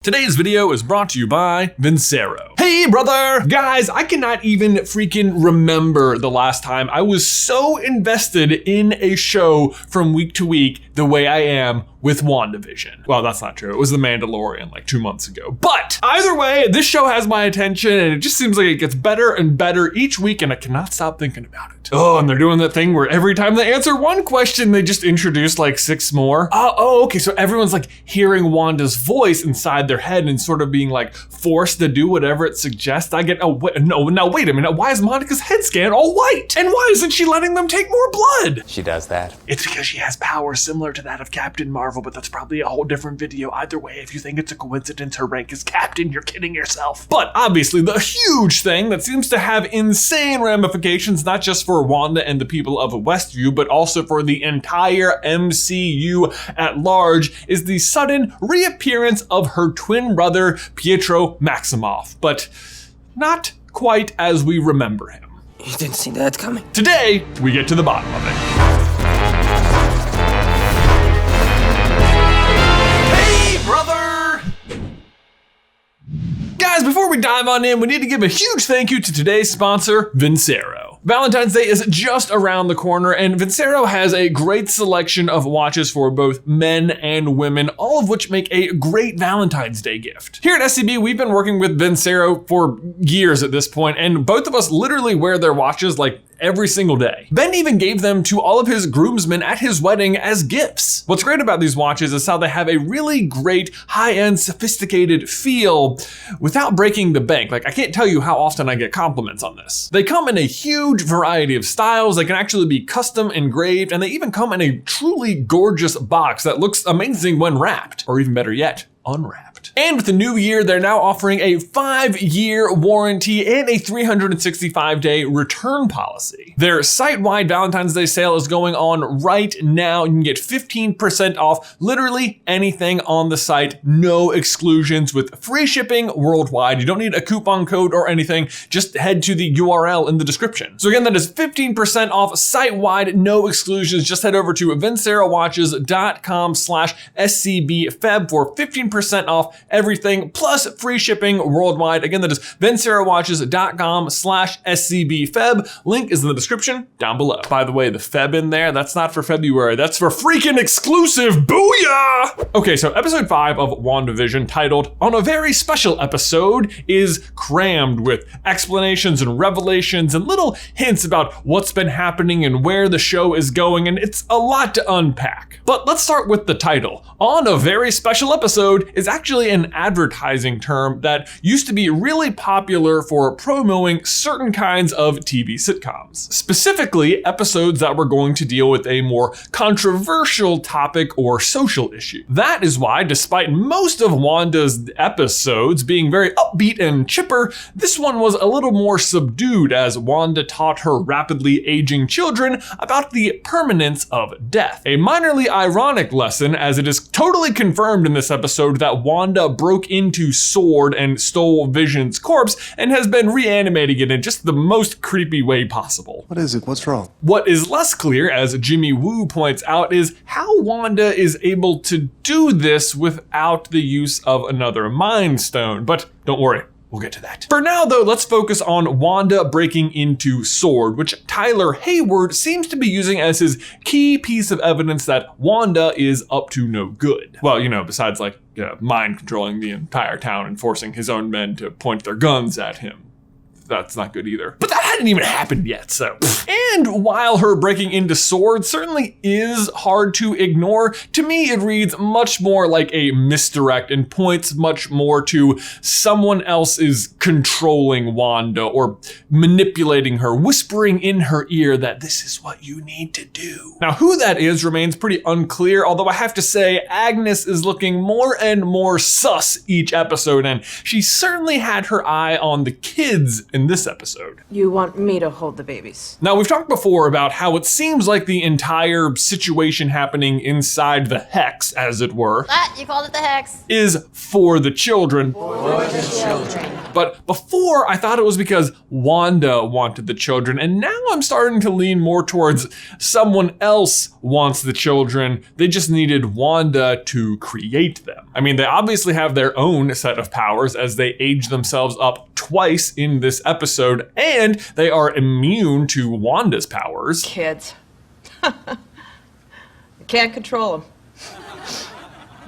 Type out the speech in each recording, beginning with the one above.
Today's video is brought to you by Vincero. Hey brother! Guys, I cannot even freaking remember the last time I was so invested in a show from week to week the way I am with WandaVision. Well, that's not true. It was The Mandalorian like 2 months ago. But either way, this show has my attention and it just seems like it gets better and better each week and I cannot stop thinking about it. Oh, and they're doing that thing where every time they answer one question, they just introduce like 6 more. Oh, okay, so everyone's like hearing Wanda's voice inside their head and sort of being like forced to do whatever it suggests. I get, wait a minute, why is Monica's head scan all white? And why isn't she letting them take more blood? She does that. It's because she has power similar to that of Captain Marvel, but that's probably a whole different video. Either way, if you think it's a coincidence her rank is Captain, you're kidding yourself. But obviously the huge thing that seems to have insane ramifications, not just for Wanda and the people of Westview, but also for the entire MCU at large, is the sudden reappearance of her twin brother, Pietro Maximoff, but not quite as we remember him. You didn't see that coming. Today, we get to the bottom of it. Guys, before we dive on in, we need to give a huge thank you to today's sponsor, Vincero. Valentine's Day is just around the corner, and Vincero has a great selection of watches for both men and women, all of which make a great Valentine's Day gift. Here at SCB, we've been working with Vincero for years at this point, and both of us literally wear their watches like every single day. Ben even gave them to all of his groomsmen at his wedding as gifts. What's great about these watches is how they have a really great high-end sophisticated feel without breaking the bank. Like, I can't tell you how often I get compliments on this. They come in a huge variety of styles. They can actually be custom engraved, and they even come in a truly gorgeous box that looks amazing when wrapped, or even better yet, unwrapped. And with the new year, they're now offering a 5-year warranty and a 365-day return policy. Their site-wide Valentine's Day sale is going on right now. You can get 15% off literally anything on the site, no exclusions, with free shipping worldwide. You don't need a coupon code or anything, just head to the URL in the description. So again, that is 15% off site-wide, no exclusions. Just head over to vincerowatches.com/SCBFeb for 15% off everything plus free shipping worldwide. Again, that is vincerowatches.com/SCBFeb. Link is in the description down below. By the way, the Feb in there, that's not for February, that's for freaking exclusive. Booyah! Okay, so episode 5 of WandaVision, titled On a Very Special Episode, is crammed with explanations and revelations and little hints about what's been happening and where the show is going, and it's a lot to unpack. But let's start with the title. On a Very Special Episode is actually an advertising term that used to be really popular for promoting certain kinds of TV sitcoms. Specifically, episodes that were going to deal with a more controversial topic or social issue. That is why, despite most of Wanda's episodes being very upbeat and chipper, this one was a little more subdued as Wanda taught her rapidly aging children about the permanence of death. A minorly ironic lesson, as it is totally confirmed in this episode that Wanda broke into S.W.O.R.D. and stole Vision's corpse and has been reanimating it in just the most creepy way possible. What is it? What's wrong? What is less clear, as Jimmy Woo points out, is how Wanda is able to do this without the use of another Mind Stone. But don't worry, we'll get to that. For now though, let's focus on Wanda breaking into S.W.O.R.D., which Tyler Hayward seems to be using as his key piece of evidence that Wanda is up to no good. Well, you know, besides like mind controlling the entire town and forcing his own men to point their guns at him. That's not good either. But that hadn't even happened yet, so. And while her breaking into S.W.O.R.D. certainly is hard to ignore, to me it reads much more like a misdirect and points much more to someone else is controlling Wanda or manipulating her, whispering in her ear that this is what you need to do. Now, who that is remains pretty unclear, although I have to say Agnes is looking more and more sus each episode, and she certainly had her eye on the kids in this episode. You want me to hold the babies? Now, we've talked before about how it seems like the entire situation happening inside the Hex, as it were, You called it the Hex. is for the children. For the children. But before, I thought it was because Wanda wanted the children, and now I'm starting to lean more towards someone else wants the children. They just needed Wanda to create them. I mean, they obviously have their own set of powers as they age themselves up twice in this episode, and they are immune to Wanda's powers. Kids. You can't control them.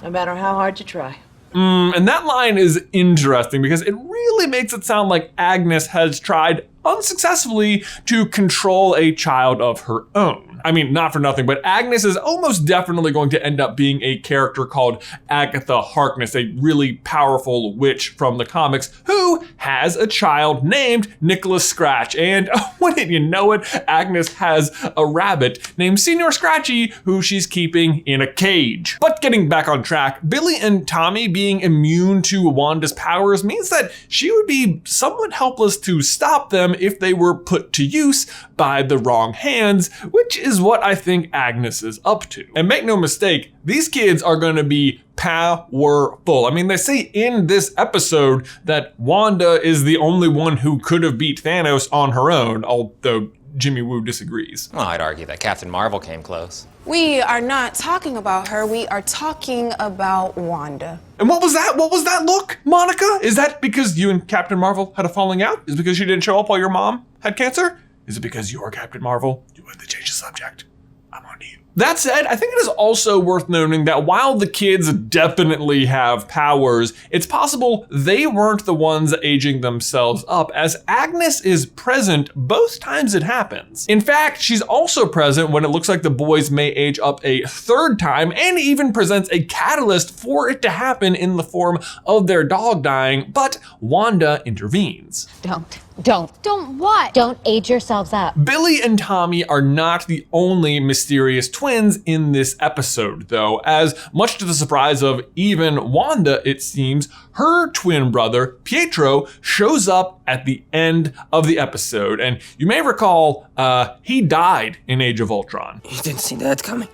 No matter how hard you try. And that line is interesting because it really makes it sound like Agnes has tried unsuccessfully to control a child of her own. I mean, not for nothing, but Agnes is almost definitely going to end up being a character called Agatha Harkness, a really powerful witch from the comics who has a child named Nicholas Scratch. And wouldn't you know it, Agnes has a rabbit named Senior Scratchy who she's keeping in a cage. But getting back on track, Billy and Tommy being immune to Wanda's powers means that she would be somewhat helpless to stop them if they were put to use by the wrong hands, which is what I think Agnes is up to. And make no mistake, these kids are going to be powerful. I mean, they say in this episode that Wanda is the only one who could have beat Thanos on her own, although Jimmy Woo disagrees. Well, I'd argue that Captain Marvel came close. We are not talking about her, we are talking about Wanda. And what was that? What was that look, Monica? Is that because you and Captain Marvel had a falling out? Is it because she didn't show up while your mom had cancer? Is it because you're Captain Marvel? You wanted to change the subject. I'm on to you. That said, I think it is also worth noting that while the kids definitely have powers, it's possible they weren't the ones aging themselves up, as Agnes is present both times it happens. In fact, she's also present when it looks like the boys may age up a third time, and even presents a catalyst for it to happen in the form of their dog dying, but Wanda intervenes. Don't what? Don't age yourselves up. Billy and Tommy are not the only mysterious twins in this episode, though, as much to the surprise of even Wanda, it seems, her twin brother, Pietro, shows up at the end of the episode. And you may recall, he died in Age of Ultron. You didn't see that coming.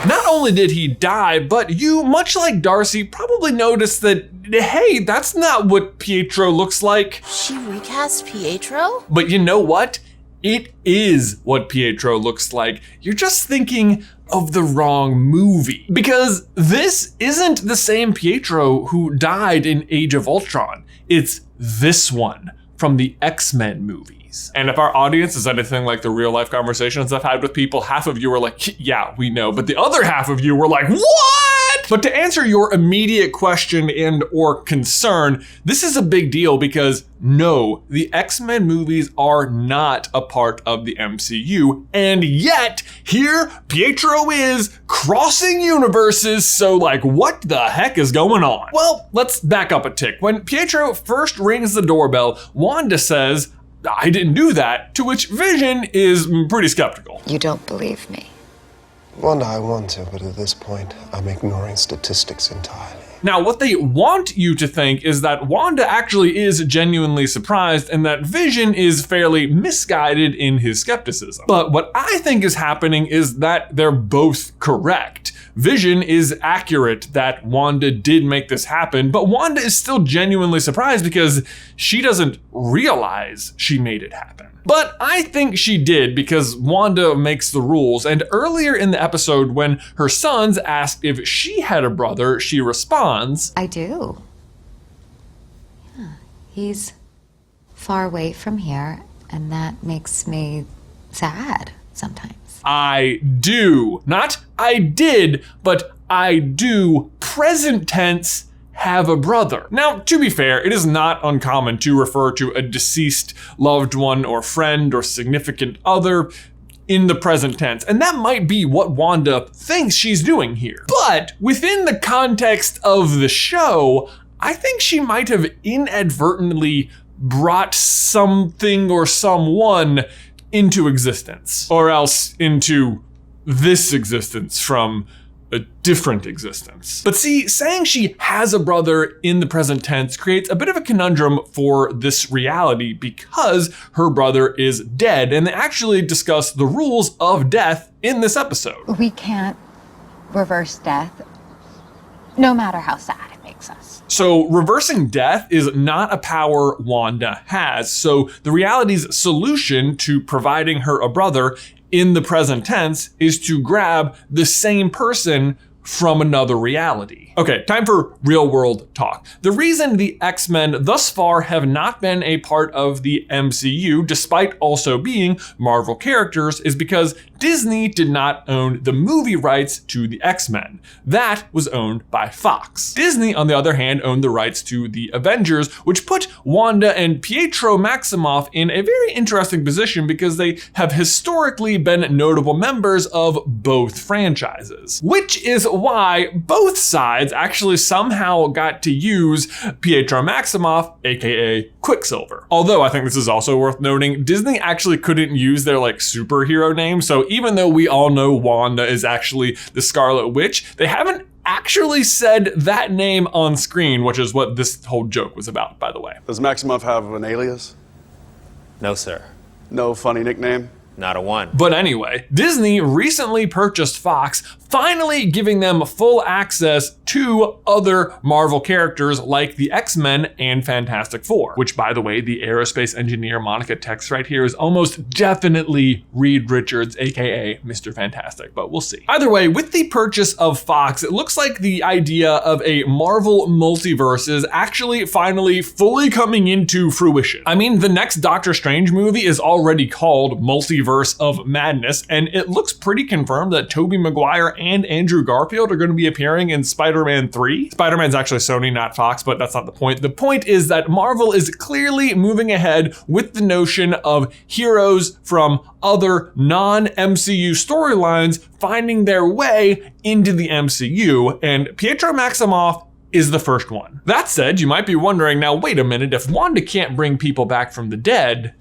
Not only did he die, but you, much like Darcy, probably noticed that, hey, that's not what Pietro looks like. She recast Pietro? But you know what? It is what Pietro looks like. You're just thinking of the wrong movie. Because this isn't the same Pietro who died in Age of Ultron. It's this one from the X-Men movie. And if our audience is anything like the real life conversations I've had with people, half of you were like, yeah, we know. But the other half of you were like, what? But to answer your immediate question and or concern, this is a big deal because no, the X-Men movies are not a part of the MCU. And yet, here Pietro is crossing universes. So like, what the heck is going on? Well, let's back up a tick. When Pietro first rings the doorbell, Wanda says, I didn't do that, to which Vision is pretty skeptical. You don't believe me. Wanda, I want to, but at this point, I'm ignoring statistics entirely. Now, what they want you to think is that Wanda actually is genuinely surprised and that Vision is fairly misguided in his skepticism. But what I think is happening is that they're both correct. Vision is accurate that Wanda did make this happen, but Wanda is still genuinely surprised because she doesn't realize she made it happen. But I think she did because Wanda makes the rules, and earlier in the episode when her sons asked if she had a brother, she responds, I do. Yeah, he's far away from here, and that makes me sad sometimes. I do. Not I did, but I do, present tense, have a brother. Now, to be fair, it is not uncommon to refer to a deceased loved one or friend or significant other in the present tense, and that might be what Wanda thinks she's doing here. But within the context of the show, I think she might have inadvertently brought something or someone into existence, or else into this existence from a different existence. But see, saying she has a brother in the present tense creates a bit of a conundrum for this reality because her brother is dead, and they actually discuss the rules of death in this episode. We can't reverse death, no matter how sad it makes us. So reversing death is not a power Wanda has. So the reality's solution to providing her a brother in the present tense is to grab the same person from another reality. Okay, time for real world talk. The reason the X-Men thus far have not been a part of the MCU, despite also being Marvel characters, is because Disney did not own the movie rights to the X-Men. That was owned by Fox. Disney, on the other hand, owned the rights to the Avengers, which put Wanda and Pietro Maximoff in a very interesting position because they have historically been notable members of both franchises. Which is why both sides actually somehow got to use Pietro Maximoff, aka Quicksilver. Although I think this is also worth noting, Disney actually couldn't use their superhero name, so even though we all know Wanda is actually the Scarlet Witch, they haven't actually said that name on screen, which is what this whole joke was about, by the way. Does Maximoff have an alias? No, sir. No funny nickname? Not a one. But anyway, Disney recently purchased Fox, finally giving them full access to other Marvel characters like the X-Men and Fantastic Four, which, by the way, the aerospace engineer Monica texts right here is almost definitely Reed Richards, aka Mr. Fantastic, but we'll see. Either way, with the purchase of Fox, it looks like the idea of a Marvel multiverse is actually finally fully coming into fruition. I mean, the next Doctor Strange movie is already called Multiverse of Madness, and it looks pretty confirmed that Tobey Maguire and Andrew Garfield are going to be appearing in Spider-Man 3. Spider-Man's actually Sony, not Fox, but that's not the point. The point is that Marvel is clearly moving ahead with the notion of heroes from other non-MCU storylines finding their way into the MCU, and Pietro Maximoff is the first one. That said, you might be wondering, now wait a minute, if Wanda can't bring people back from the dead,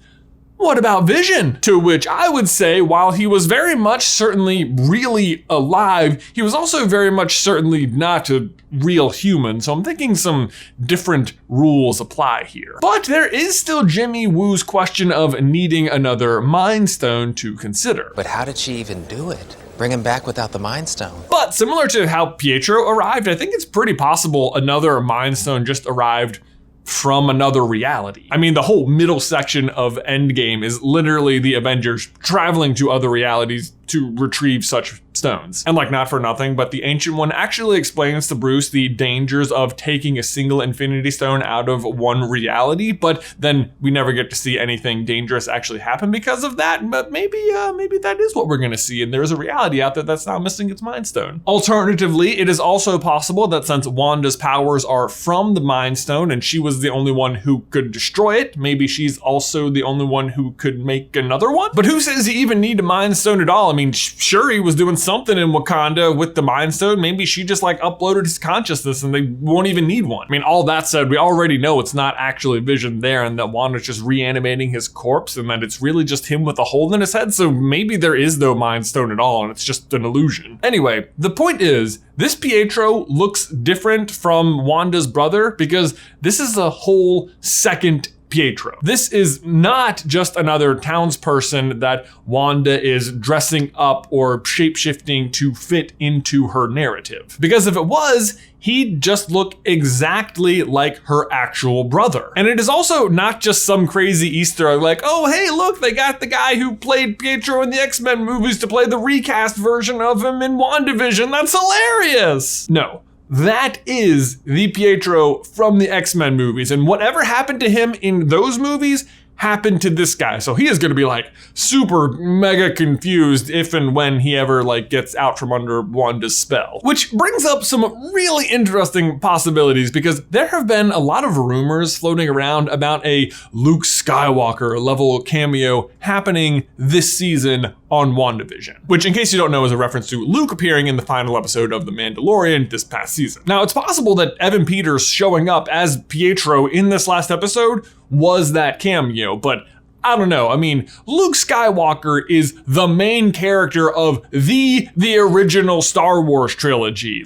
what about Vision? To which I would say, while he was very much certainly really alive, he was also very much certainly not a real human. So I'm thinking some different rules apply here. But there is still Jimmy Woo's question of needing another Mind Stone to consider. But how did she even do it? Bring him back without the Mind Stone. But similar to how Pietro arrived, I think it's pretty possible another Mind Stone just arrived from another reality. I mean, the whole middle section of Endgame is literally the Avengers traveling to other realities to retrieve such stones. And not for nothing, but the Ancient One actually explains to Bruce the dangers of taking a single Infinity Stone out of one reality, but then we never get to see anything dangerous actually happen because of that. But maybe that is what we're gonna see, and there's a reality out there that's now missing its Mind Stone. Alternatively, it is also possible that since Wanda's powers are from the Mind Stone and she was the only one who could destroy it, maybe she's also the only one who could make another one? But who says you even need a Mind Stone at all? I mean, Shuri was doing something in Wakanda with the Mind Stone. Maybe she just uploaded his consciousness and they won't even need one. I mean, all that said, we already know it's not actually Vision there and that Wanda's just reanimating his corpse and that it's really just him with a hole in his head. So maybe there is no Mind Stone at all and it's just an illusion. Anyway, the point is, this Pietro looks different from Wanda's brother because this is a whole second Pietro. This is not just another townsperson that Wanda is dressing up or shapeshifting to fit into her narrative. Because if it was, he'd just look exactly like her actual brother. And it is also not just some crazy Easter egg oh, hey, look, they got the guy who played Pietro in the X-Men movies to play the recast version of him in WandaVision. That's hilarious. No. That is the Pietro from the X-Men movies, and whatever happened to him in those movies happened to this guy. So he is gonna be super mega confused if and when he ever gets out from under Wanda's spell. Which brings up some really interesting possibilities because there have been a lot of rumors floating around about a Luke Skywalker level cameo happening this season on WandaVision, which in case you don't know is a reference to Luke appearing in the final episode of The Mandalorian this past season. Now it's possible that Evan Peters showing up as Pietro in this last episode was that cameo, but I don't know. I mean, Luke Skywalker is the main character of the original Star Wars trilogy.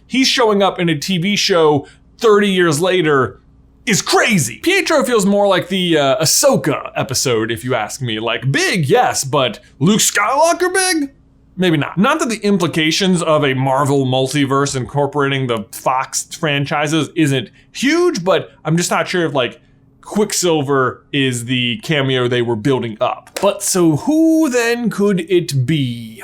He's showing up in a TV show 30 years later is crazy. Pietro feels more like the Ahsoka episode, if you ask me. Big, yes, but Luke Skywalker big? Maybe not. Not that the implications of a Marvel multiverse incorporating the Fox franchises isn't huge, but I'm just not sure if like Quicksilver is the cameo they were building up. But so who then could it be?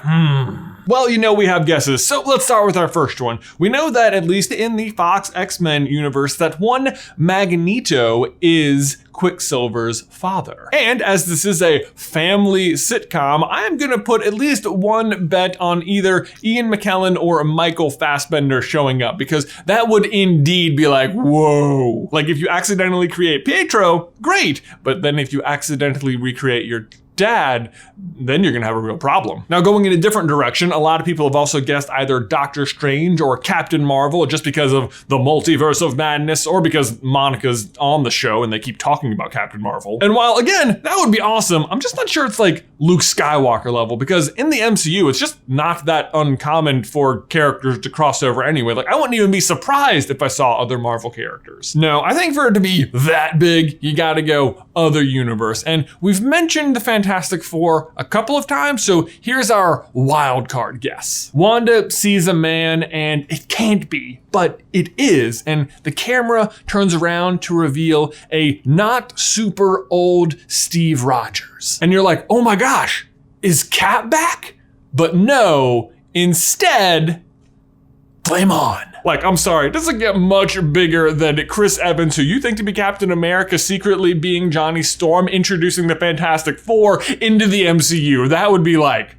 Well, you know, we have guesses, so let's start with our first one. We know that at least in the Fox X-Men universe that one Magneto is Quicksilver's father. And as this is a family sitcom, I am gonna put at least one bet on either Ian McKellen or Michael Fassbender showing up, because that would indeed be like, whoa. Like if you accidentally create Pietro, great, but then if you accidentally recreate your dad, then you're gonna have a real problem. Now, going in a different direction, a lot of people have also guessed either Doctor Strange or Captain Marvel, just because of the multiverse of madness, or because Monica's on the show and they keep talking about Captain Marvel. And while again, that would be awesome, I'm just not sure it's like Luke Skywalker level, because in the MCU, it's just not that uncommon for characters to cross over anyway. Like I wouldn't even be surprised if I saw other Marvel characters. No, I think for it to be that big, you gotta go other universe. And we've mentioned the Fantastic Four a couple of times, so here's our wild card guess. Wanda sees a man and it can't be, but it is, and the camera turns around to reveal a not super old Steve Rogers. And you're like, oh my gosh, is Cap back? But no, instead, flame on. Like, I'm sorry, it doesn't get much bigger than Chris Evans, who you think to be Captain America, secretly being Johnny Storm, introducing the Fantastic Four into the MCU. That would be like,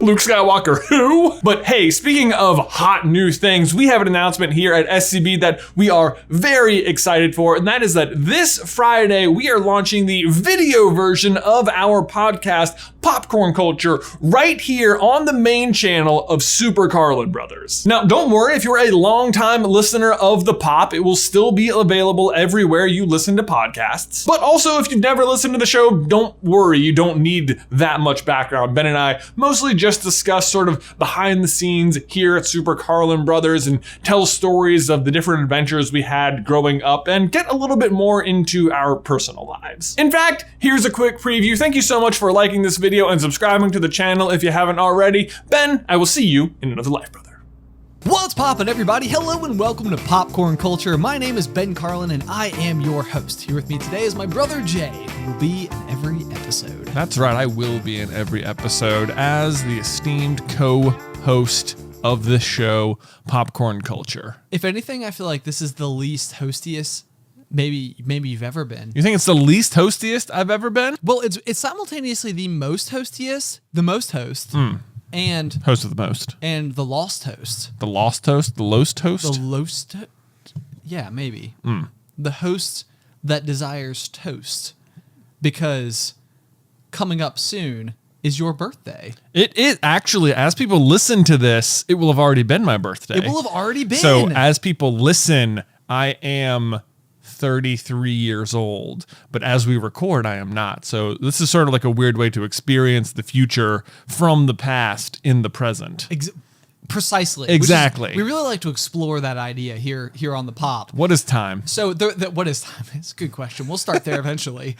Luke Skywalker, who? But hey, speaking of hot new things, we have an announcement here at SCB that we are very excited for, and that is that this Friday, we are launching the video version of our podcast, Popcorn Culture, right here on the main channel of SuperCarlinBrothers. Now, don't worry, if you're a longtime listener of the Pop, it will still be available everywhere you listen to podcasts. But also, if you've never listened to the show, don't worry, you don't need that much background. Ben and I mostly just discuss sort of behind the scenes here at SuperCarlinBrothers and tell stories of the different adventures we had growing up and get a little bit more into our personal lives. In fact, here's a quick preview. Thank you so much for liking this video and subscribing to the channel if you haven't already. Ben, I will see you in another life, brother. What's poppin', everybody? Hello and welcome to Popcorn Culture. My name is Ben Carlin and I am your host. Here with me today is my brother Jay, who will be in every episode. That's right, I will be in every episode as the esteemed co-host of this show, Popcorn Culture. If anything, I feel like this is the least hostiest maybe you've ever been. You think it's the least hostiest I've ever been? Well, it's simultaneously the most hostiest, the most host, and host of the most, and the lost host. The lost host? The lost host? The lost, yeah, maybe. The host that desires toast, because coming up soon is your birthday. It is actually, as people listen to this, it will have already been my birthday. It will have already been. So as people listen, I am 33 years old, but as we record, I am not. So this is sort of like a weird way to experience the future from the past in the present. Precisely. Exactly. We really like to explore that idea here on the Pop. What is time? So what is time? It's a good question. We'll start there eventually.